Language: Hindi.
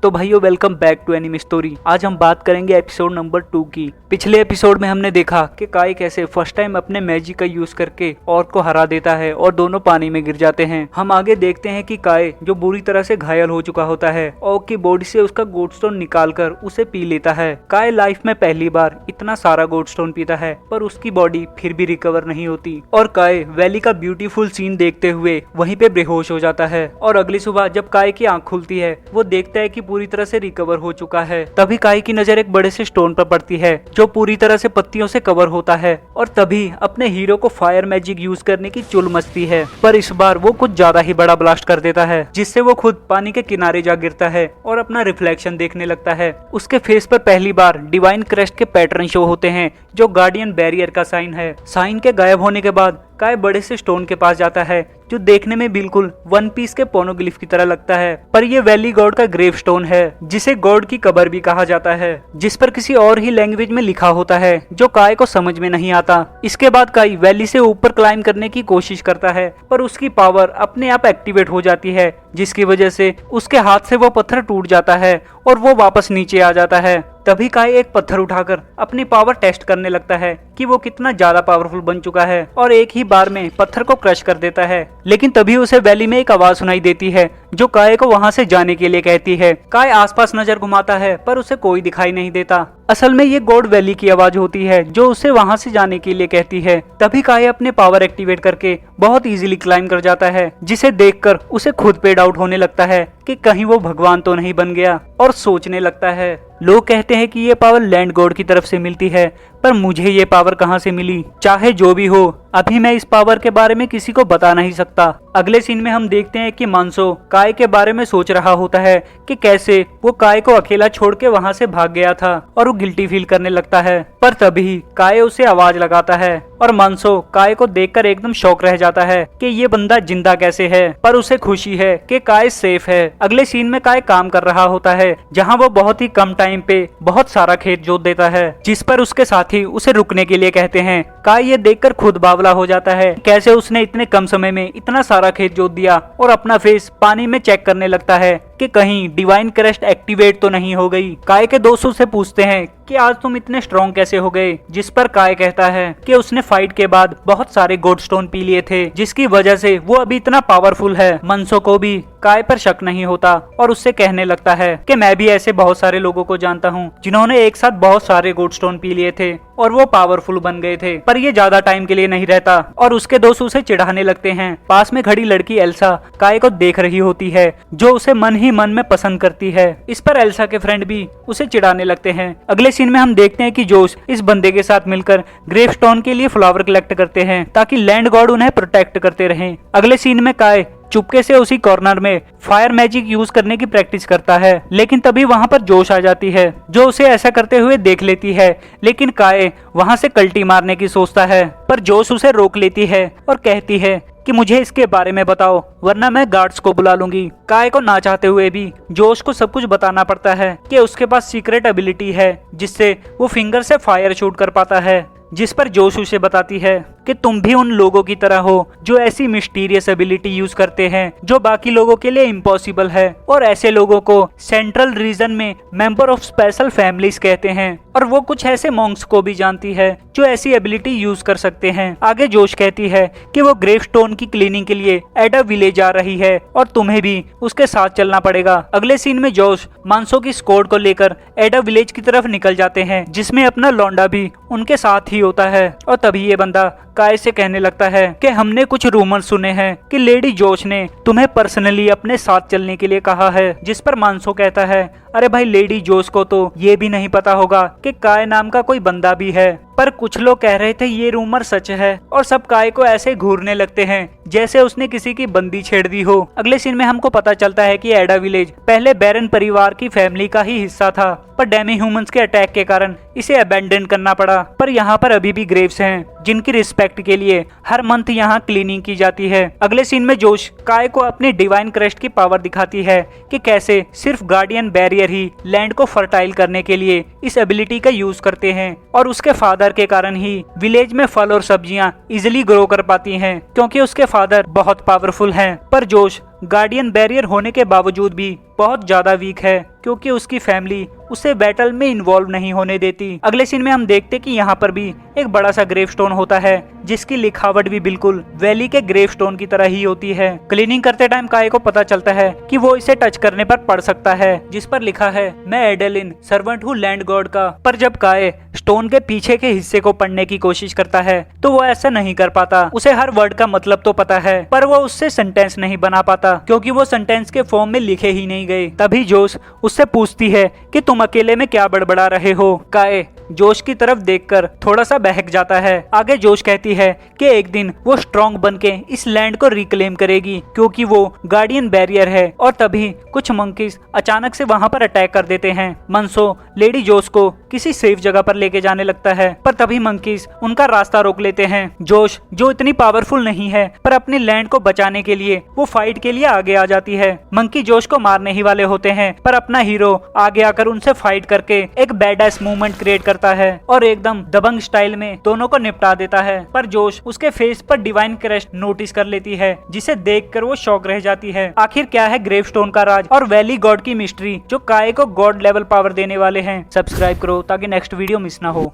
तो भाइयों welcome back to enemy story. आज हम बात करेंगे एपिसोड नंबर 2 की। पिछले एपिसोड में हमने देखा कि काई कैसे फर्स्ट टाइम अपने मैजिक का यूज करके ऑर्क को हरा देता है और दोनों पानी में गिर जाते हैं। हम आगे देखते हैं कि काई जो बुरी तरह से घायल हो चुका होता है ऑर्क की बॉडी से उसका गोल्डस्टोन निकाल कर उसे पी लेता है। काई लाइफ में पहली बार इतना सारा गोल्डस्टोन पीता है पर उसकी बॉडी फिर भी रिकवर नहीं होती और काई वैली का ब्यूटीफुल सीन देखते हुए वहीं पे बेहोश हो जाता है। और अगली सुबह जब काई की आंख खुलती है वो देखता है कि पूरी तरह से रिकवर हो चुका है। तभी काई की नजर एक बड़े से स्टोन पर पड़ती है जो पूरी तरह से पत्तियों से कवर होता है और तभी अपने हीरो को फायर मैजिक यूज करने की चुल मचती है। पर इस बार वो कुछ ज्यादा ही बड़ा ब्लास्ट कर देता है जिससे वो खुद पानी के किनारे जा गिरता है और अपना रिफ्लेक्शन देखने लगता है। उसके फेस पर पहली बार डिवाइन क्रेस्ट के पैटर्न शो होते हैं जो गार्डियन बैरियर का साइन है। साइन के गायब होने के बाद काई बड़े से स्टोन के पास जाता है जो देखने में बिल्कुल वन पीस के पोनोग्लिफ की तरह लगता है पर यह वैली गॉड का ग्रेव स्टोन है जिसे गॉड की कबर भी कहा जाता है, जिस पर किसी और ही लैंग्वेज में लिखा होता है जो काई को समझ में नहीं आता। इसके बाद काई वैली से ऊपर क्लाइम करने की कोशिश करता है पर उसकी पावर अपने आप एक्टिवेट हो जाती है जिसकी वजह से उसके हाथ से वो पत्थर टूट जाता है और वो वापस नीचे आ जाता है। तभी काई एक पत्थर उठाकर अपनी पावर टेस्ट करने लगता है कि वो कितना ज्यादा पावरफुल बन चुका है और एक ही बार में पत्थर को क्रश कर देता है। लेकिन तभी उसे वैली में एक आवाज सुनाई देती है जो काई को वहां से जाने के लिए कहती है। काई आसपास नजर घुमाता है पर उसे कोई दिखाई नहीं देता। असल में ये गॉड वैली की आवाज होती है जो उसे वहां से जाने के लिए कहती है। तभी काई अपने पावर एक्टिवेट करके बहुत इजीली क्लाइम कर जाता है जिसे देखकर उसे खुद पे डाउट होने लगता है कि कहीं वो भगवान तो नहीं बन गया और सोचने लगता है लोग कहते हैं कि ये पावर लैंड गॉड की तरफ से मिलती है पर मुझे ये पावर कहां से मिली। चाहे जो भी हो अभी मैं इस पावर के बारे में किसी को बता नहीं सकता। अगले सीन में हम देखते हैं कि मानसो काई के बारे में सोच रहा होता है कि कैसे वो काई को अकेला छोड़ के वहां से भाग गया था और वो गिल्टी फील करने लगता है। पर तभी काई उसे आवाज लगाता है और मानसो काई को देखकर एकदम शॉक रह जाता है कि ये बंदा जिंदा कैसे है, पर उसे खुशी है कि काई सेफ है। अगले सीन में काई काम कर रहा होता है जहां वो बहुत ही कम टाइम पे बहुत सारा खेत जोत देता है जिस पर उसके साथी उसे रुकने के लिए कहते हैं। काई ये देखकर खुद बावला हो जाता है कैसे उसने इतने कम समय में इतना सारा खेत जोत दिया और अपना फेस पानी में चेक करने लगता है कि कहीं डिवाइन क्रेस्ट एक्टिवेट तो नहीं हो गई। काई के दोस्तों से पूछते हैं कि आज तुम इतने स्ट्रॉन्ग कैसे हो गए, जिस पर काई कहता है कि उसने फाइट के बाद बहुत सारे गोल्डस्टोन पी लिए थे जिसकी वजह से वो अभी इतना पावरफुल है। मनसो को भी काई पर शक नहीं होता और उससे कहने लगता है कि मैं भी ऐसे बहुत सारे लोगों को जानता हूँ जिन्होंने एक साथ बहुत सारे गोल्डस्टोन पी लिए थे और वो पावरफुल बन गए थे, पर ये ज्यादा टाइम के लिए नहीं रहता। और उसके दोस्त उसे चिढ़ाने लगते हैं। पास में खड़ी लड़की एल्सा काई को देख रही होती है जो उसे मन ही मन में पसंद करती है। इस पर एल्सा के फ्रेंड भी उसे चिढ़ाने लगते हैं। अगले सीन में हम देखते हैं कि जोश इस बंदे के साथ मिलकर ग्रेव स्टोन के लिए फ्लावर कलेक्ट करते हैं ताकि लैंड गॉड उन्हें प्रोटेक्ट करते रहें। अगले सीन में काई चुपके से उसी कॉर्नर में फायर मैजिक यूज करने की प्रैक्टिस करता है लेकिन तभी वहां पर जोश आ जाती है जो उसे ऐसा करते हुए देख लेती है। लेकिन काई वहां से कल्टी मारने की सोचता है पर जोश उसे रोक लेती है और कहती है कि मुझे इसके बारे में बताओ वरना मैं गार्ड्स को बुला लूंगी। काई को ना चाहते हुए भी जोश को सब कुछ बताना पड़ता है कि उसके पास सीक्रेट एबिलिटी है जिससे वो फिंगर से फायर शूट कर पाता है, जिस पर जोश उसे बताती है कि तुम भी उन लोगों की तरह हो जो ऐसी मिस्टीरियस एबिलिटी यूज करते हैं जो बाकी लोगों के लिए इम्पॉसिबल है और ऐसे लोगों को सेंट्रल रीजन में मेंबर ऑफ स्पेशल फैमिलीज कहते हैं और वो कुछ ऐसे मॉन्क्स को भी जानती है जो ऐसी एबिलिटी यूज कर सकते हैं। आगे जोश कहती है कि वो ग्रेव स्टोन की क्लीनिंग के लिए एडा विलेज आ रही है और तुम्हें भी उसके साथ चलना पड़ेगा। अगले सीन में जोश मानसो की स्क्वाड को लेकर एडा विलेज की तरफ निकल जाते हैं जिसमें अपना लौंडा भी उनके साथ ही होता है। और तभी ये बंदा काई से कहने लगता है कि हमने कुछ रूमर सुने हैं कि लेडी जोश ने तुम्हें पर्सनली अपने साथ चलने के लिए कहा है, जिस पर मानसो कहता है अरे भाई लेडी जोश को तो ये भी नहीं पता होगा कि काई नाम का कोई बंदा भी है। पर कुछ लोग कह रहे थे ये रूमर सच है और सब काई को ऐसे घूरने लगते हैं जैसे उसने किसी की बंदी छेड़ दी हो। अगले सीन में हमको पता चलता है कि एडा विलेज पहले बैरन परिवार की फैमिली का ही हिस्सा था पर डेमी ह्यूमंस के अटैक के कारण इसे अबेंडन करना पड़ा। पर यहाँ पर अभी भी ग्रेव्स हैं जिनकी रिस्पेक्ट के लिए हर मंथ यहाँ क्लीनिंग की जाती है। अगले सीन में जोश काई को अपनी डिवाइन क्रेस्ट की पावर दिखाती है कि कैसे सिर्फ गार्डियन बैरियर ही लैंड को फर्टाइल करने के लिए इस एबिलिटी का यूज करते हैं और उसके फादर के कारण ही विलेज में फल और सब्जियां इजिली ग्रो कर पाती हैं क्योंकि उसके फादर बहुत पावरफुल हैं। पर जोश गार्डियन बैरियर होने के बावजूद भी बहुत ज्यादा वीक है क्योंकि उसकी फैमिली उसे बैटल में इन्वॉल्व नहीं होने देती। अगले सीन में हम देखते कि यहाँ पर भी एक बड़ा सा ग्रेवस्टोन होता है जिसकी लिखावट भी बिल्कुल वैली के ग्रेवस्टोन की तरह ही होती है। क्लीनिंग करते टाइम काये को पता चलता है कि वो इसे टच करने पर पढ़ सकता है जिस पर लिखा है मैं एडेलिन सर्वेंट हूँ लैंड गॉड का। पर जब काये स्टोन के पीछे के हिस्से को पढ़ने की कोशिश करता है तो वो ऐसा नहीं कर पाता। उसे हर वर्ड का मतलब तो पता है पर वो उससे सेंटेंस नहीं बना पाता क्योंकि वो सेंटेंस के फॉर्म में लिखे ही नहीं गए। तभी जोश उससे पूछती है कि तुम अकेले में क्या बड़बड़ा रहे हो। काये जोश की तरफ देखकर थोड़ा सा बहक जाता है। आगे जोश कहती है कि एक दिन वो स्ट्रॉन्ग बनके इस लैंड को रिक्लेम करेगी क्योंकि वो गार्डियन बैरियर है। और तभी कुछ मंकीज अचानक से वहां पर अटैक कर देते हैं। मंसो लेडी जोश को किसी सेफ जगह पर लेके जाने लगता है पर तभी मंकीज उनका रास्ता रोक लेते हैं। जोश जो इतनी पावरफुल नहीं है पर अपनी लैंड को बचाने के लिए वो फाइट के लिए आगे आ जाती है। मंकी जोश को मारने ही वाले होते हैं पर अपना हीरो आगे आकर उनसे फाइट करके एक बैडएस मूवमेंट क्रिएट करता है और एकदम दबंग स्टाइल में दोनों को निपटा देता है। पर जोश उसके फेस पर डिवाइन क्रस्ट नोटिस कर लेती है जिसे देखकर वो शॉक रह जाती है। आखिर क्या है ग्रेवस्टोन का राज और वैली गॉड की मिस्ट्री जो काये को गॉड लेवल पावर देने वाले हैं। सब्सक्राइब करो ताकि नेक्स्ट वीडियो मिस ना हो।